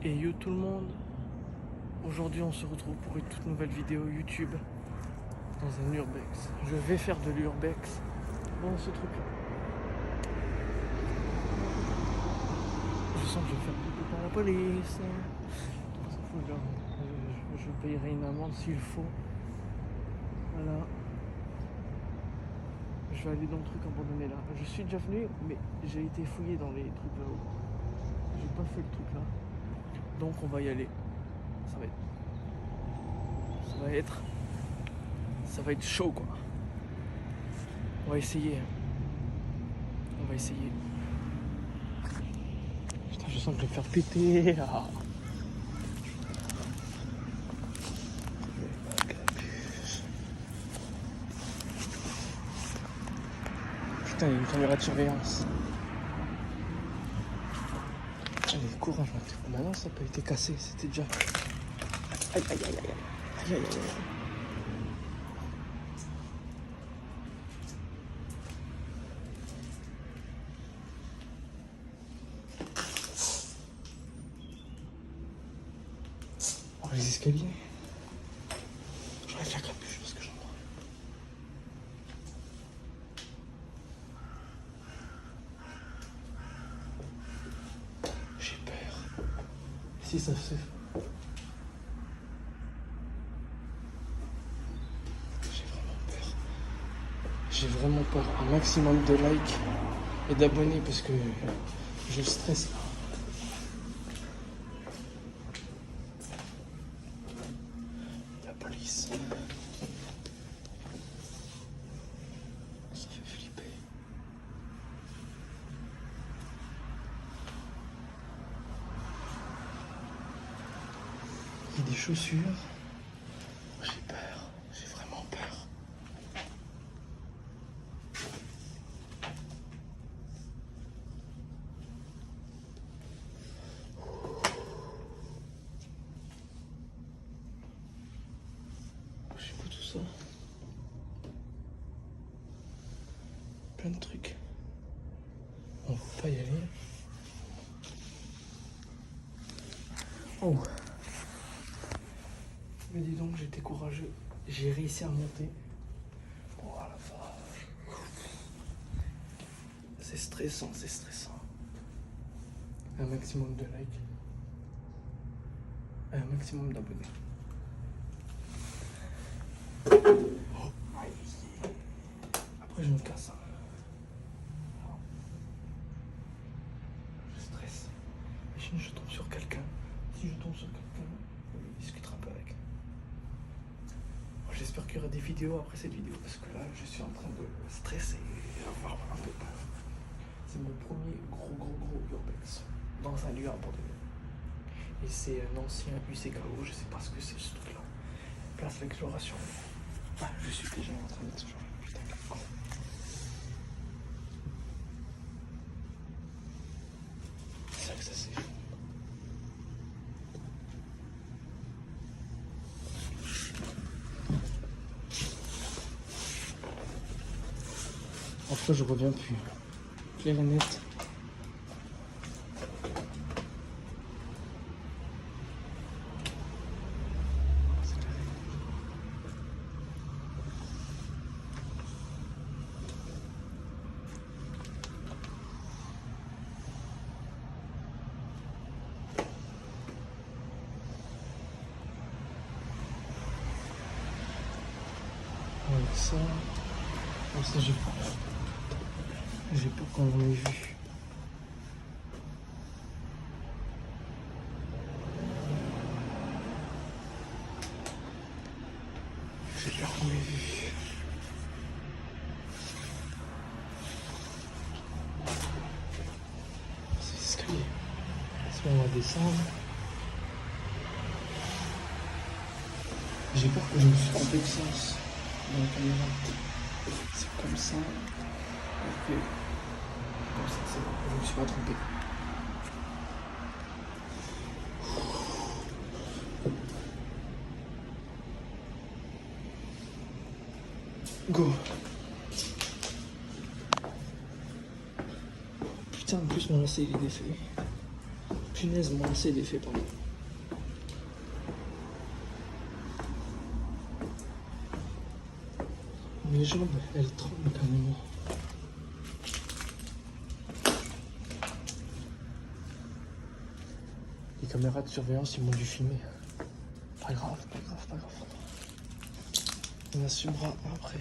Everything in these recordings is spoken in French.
Et yo tout le monde, aujourd'hui on se retrouve pour une toute nouvelle vidéo YouTube dans un urbex. Je vais faire de l'urbex dans ce truc là. Je sens que je vais me faire couper par la police. Je payerai une amende s'il faut. Voilà. Je vais aller dans le truc abandonné là. Je suis déjà venu mais j'ai été fouillé dans les trucs là-haut. J'ai pas fait le truc là. Donc on va y aller. Ça va être chaud quoi. On va essayer. Putain, je sens que je vais me faire péter. Ah. Putain, il y a une caméra de surveillance. Allez, courage, maintenant ça n'a pas été cassé, c'était déjà. Aïe aïe aïe aïe aïe aïe aïe aïe. Oh, les escaliers. J'enlève la capuche parce que j'en vois. J'ai peur. Si ça se fait. J'ai vraiment peur. Un maximum de likes et d'abonnés parce que je stresse. La police. Ça fait flipper. Il y a des chaussures. J'ai peur. J'ai vraiment peur. Plein de trucs. On va pas y aller. Oh. Mais dis donc, j'étais courageux. J'ai réussi à monter. Oh la vache. C'est stressant. Un maximum de likes. Un maximum d'abonnés. Oh. Après je me casse. Je stresse. Imagine je tombe sur quelqu'un. Si je tombe sur quelqu'un, on discutera un peu avec. J'espère qu'il y aura des vidéos après cette vidéo parce que là je suis en train de stresser et avoir un peu peur. C'est mon premier gros urbex dans un lieu abandonné. Et c'est un ancien UCKO, je sais pas ce que c'est ce truc là. Place l'exploration. Ah, je suis déjà en train d'explorer. Putain, quel con. C'est vrai que ça c'est fou. Après je reviens plus. Clair et net. Avec ça, comme ça j'ai peur qu'on m'ait vu. J'ai peur qu'on m'ait vu. C'est l'escalier. Est-ce qu'on va descendre? J'ai peur que je me suis trompé de sens dans la caméra. C'est comme ça. Ok. Comme ça, c'est bon. Je me suis pas trompé. Go. Putain, en plus mon lacet il est défait. Punaise, mon C d'effet, pardon. Mes jambes, elles tremblent carrément. Les caméras de surveillance, ils m'ont dû filmer. Pas grave, pas grave, pas grave. On assumera après.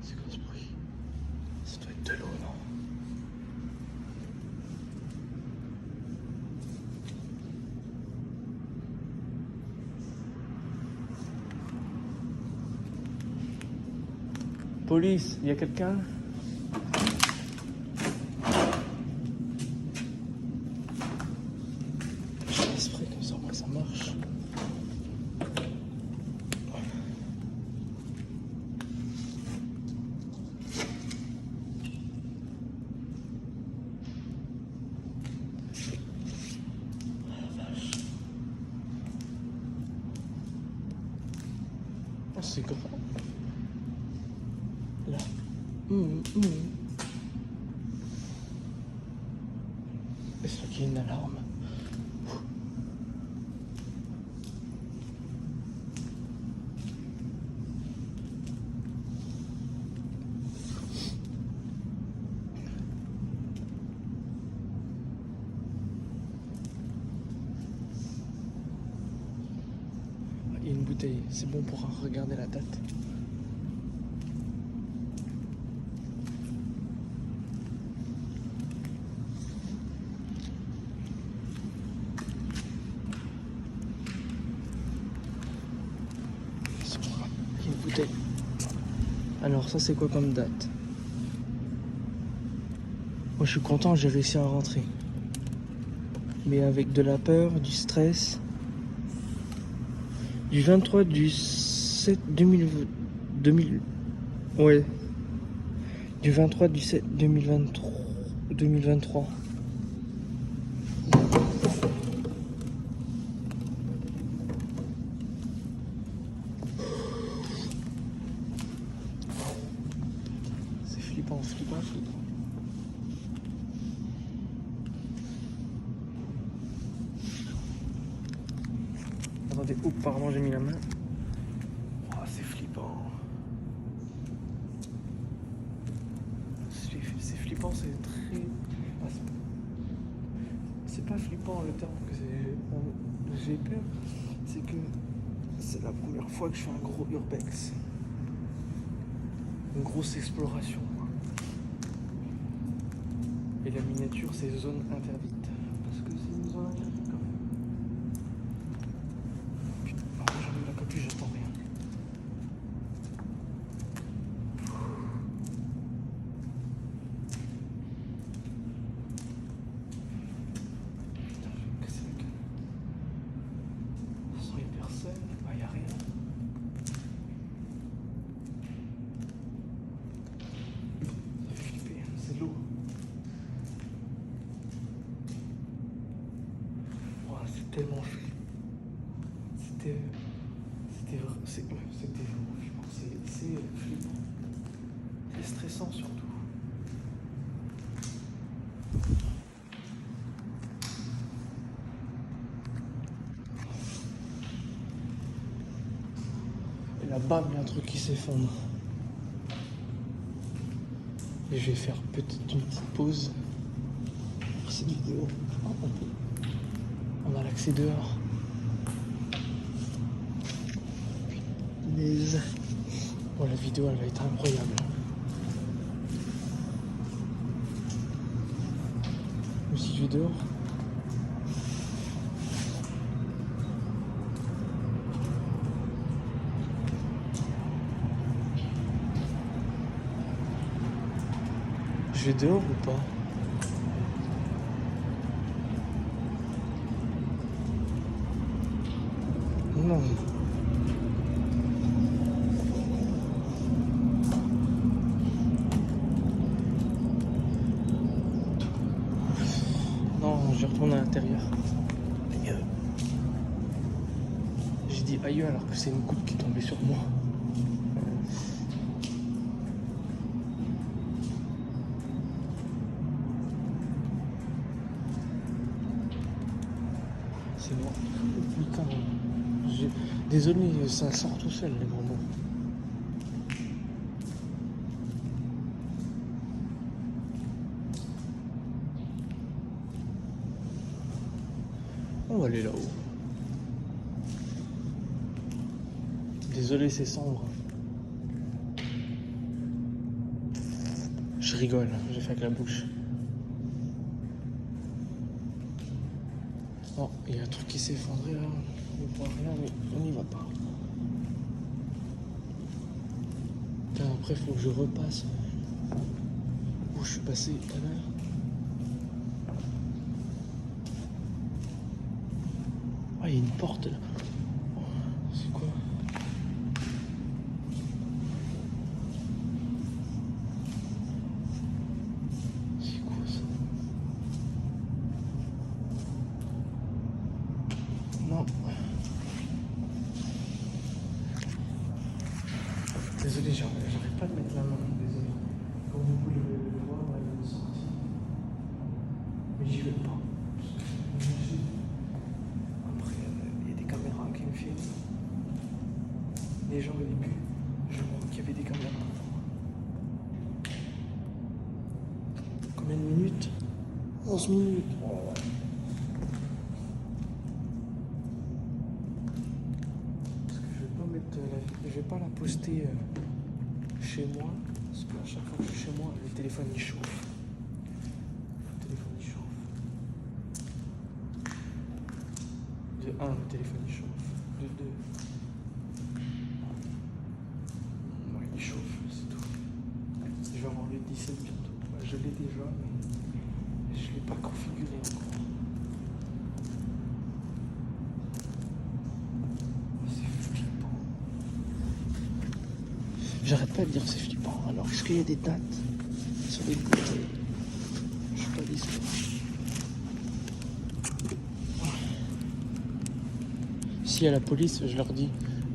C'est quoi ce bruit? Ça doit être de l'eau, non? Police, il y a quelqu'un? Je fais exprès comme ça, moi, ça marche. Oh, c'est grand. Là. Est-ce qu'il y a une alarme? Il y a une bouteille, c'est bon pour regarder la date. Il y a une bouteille. Alors ça c'est quoi comme date? Moi je suis content, j'ai réussi à rentrer. Mais avec de la peur, du stress. Du 23 du 7 2000 ouais. Du 23 du 7 2023. C'est flippant, flippant, flippant. Attendez, oups, pardon, j'ai mis la main. Oh, c'est flippant. C'est flippant, c'est très... Ah, c'est pas flippant le terme que j'ai peur. C'est que c'est la première fois que je fais un gros urbex. Une grosse exploration. Et la miniature, c'est zone interdite. Parce que c'est une zone interdite quand même. J'enlève la capuche, j'entends rien. Putain, je vais me casser la gueule. De toute façon, il n'y a personne. Ah, il n'y a rien. Ça fait flipper, c'est l'eau. Oh, c'est tellement flippant. C'était vraiment flippant. C'est flippant. C'est stressant surtout. Et là, bam, il y a un truc qui s'effondre. Et je vais faire une petite pause pour cette vidéo. On a l'accès dehors. Bon, la vidéo elle va être incroyable. Même si je vais dehors. Je vais dehors ou pas? Non. l'intérieur. Aïe. J'ai dit aïe alors que c'est une goutte qui est tombée sur moi. C'est noir. Putain. Désolé, ça sort tout seul les gros mots. On va aller là-haut. Désolé, c'est sombre. Je rigole, j'ai fait avec la bouche. Oh, il y a un truc qui s'est effondré là. On voit rien, mais on n'y va pas. Putain, après, il faut que je repasse où je suis passé tout à l'heure. Ah, il y a une porte là. Oh, c'est quoi? C'est quoi ça? Non. Désolé, j'arrête pas de mettre la main. Désolé. Comme vous pouvez le voir, elle est sortie. Mais j'y vais pas. Après, il y a des caméras qui me filment. Les gens au début, je vois qu'il y avait des caméras. Combien de minutes? 11 minutes. Oh. Parce que je vais pas la poster chez moi. Parce qu'à chaque fois que je suis chez moi, le téléphone il chauffe. Le téléphone il chauffe. De 1, le téléphone il chauffe. De 2. Ouais, il chauffe, c'est tout. Je vais avoir le 17 bientôt. Ouais, je l'ai déjà, mais je ne l'ai pas configuré encore. C'est flippant. J'arrête pas de dire c'est flippant. Alors, est-ce qu'il y a des dates sur les bouteilles? Je suis pas discret. Si à la police, je leur dis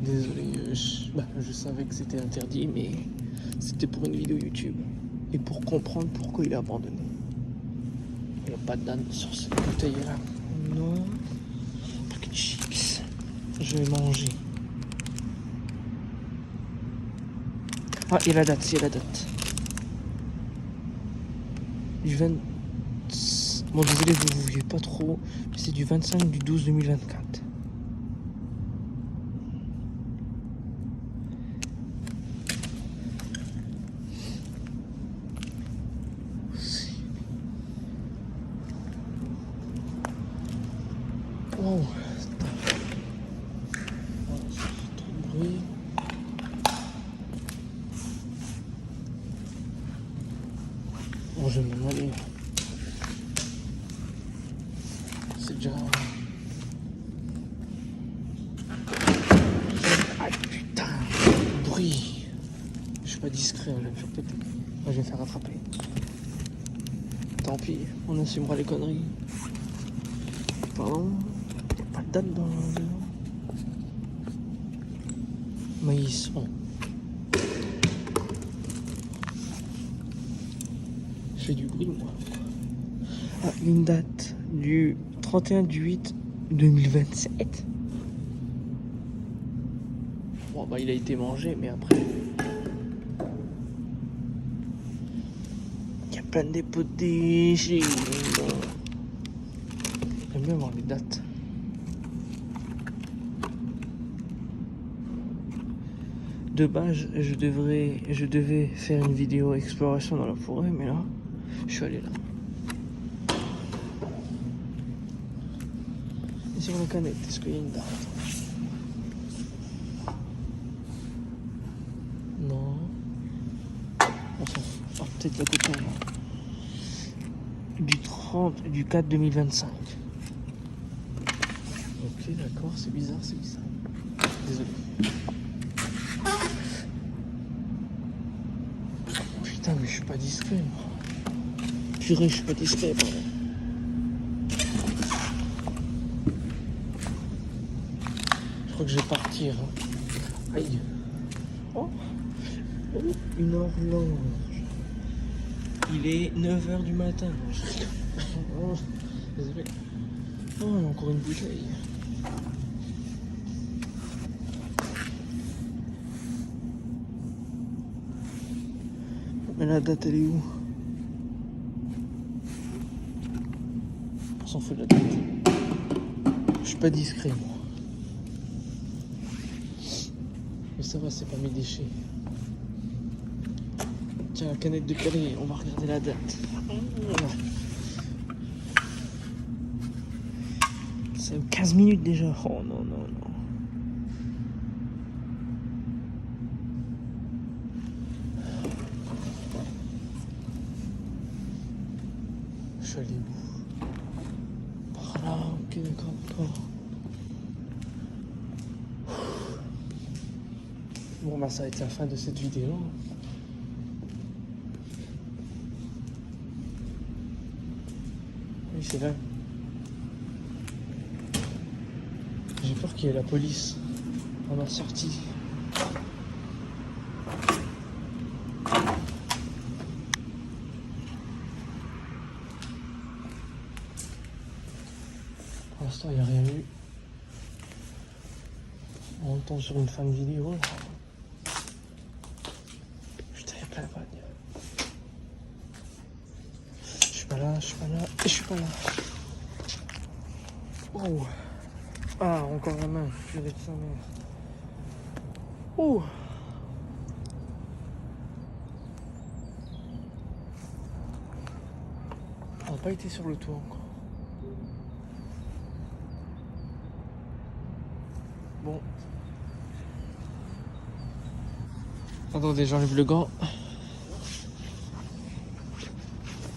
désolé, je savais que c'était interdit, mais c'était pour une vidéo YouTube et pour comprendre pourquoi il a abandonné. Il n'y a pas de date sur cette bouteille là. Non. Paquet de chips. Je vais manger. Ah, et la date, c'est la date. Du 20. Bon, désolé, vous ne voyez pas trop, mais c'est du 25 du 12 2024. Wow. Trop de bruit. Bon, je vais m'en aller. C'est déjà... Ah putain, bruit. Je suis pas discret, je vais me faire péter. Moi, je vais me faire rattraper. Tant pis, on assumera les conneries. Pardon. Y'a pas de date dans le... Maïs, bon. Je fais du bruit, moi. Ah, une date du 31 du 8 2027. Bon, bah, il a été mangé, mais après... Il y a plein de dépôts de déchets. J'aime bien voir les dates. De base, je devais faire une vidéo exploration dans la forêt, mais là, je suis allé là. Et sur la canette, est-ce qu'il y a une date? Non. On s'en fout. Ah, peut-être la côté là. Du 4 2025. Ok, d'accord, c'est bizarre, c'est bizarre. Désolé. Putain, mais je suis pas discret, moi. Purée, je suis pas discret, pardon. crois que je vais partir. Hein. Aïe. Oh. Oh, une horloge. Il est 9h du matin. Oh, désolé. Oh, encore une bouteille. Mais la date, elle est où? On s'en fout de la date. Je suis pas discret, moi. Mais ça va, c'est pas mes déchets. Tiens, la canette de Calais, on va regarder la date. C'est 15 minutes déjà. Oh non, non, non. Je suis allé où? Par là, ok, d'accord, d'accord. Bon, bah, ça va être la fin de cette vidéo. Oui, c'est vrai. J'ai peur qu'il y ait la police à ma sortie. Pour l'instant, il n'y a rien eu. On entend sur une fin de vidéo. Putain, il y a plein de bagnoles. Je suis pas là, je suis pas là, et je suis pas là. Oh. Ah, encore la main, purée de sa mère. Oh. On n'a pas été sur le toit encore. Bon. Attendez, j'enlève le gant.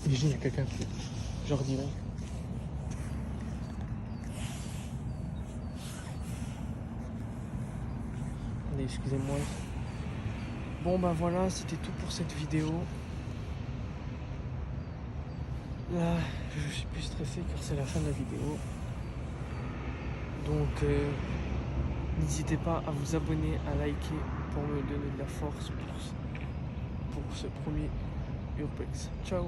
Imagine, il y a quelqu'un qui... Je leur dirai. Attendez, excusez-moi. Bon, bah voilà, c'était tout pour cette vidéo. Là, je suis plus stressé car c'est la fin de la vidéo. Donc, n'hésitez pas à vous abonner, à liker pour me donner de la force pour ce premier Urbex. Ciao!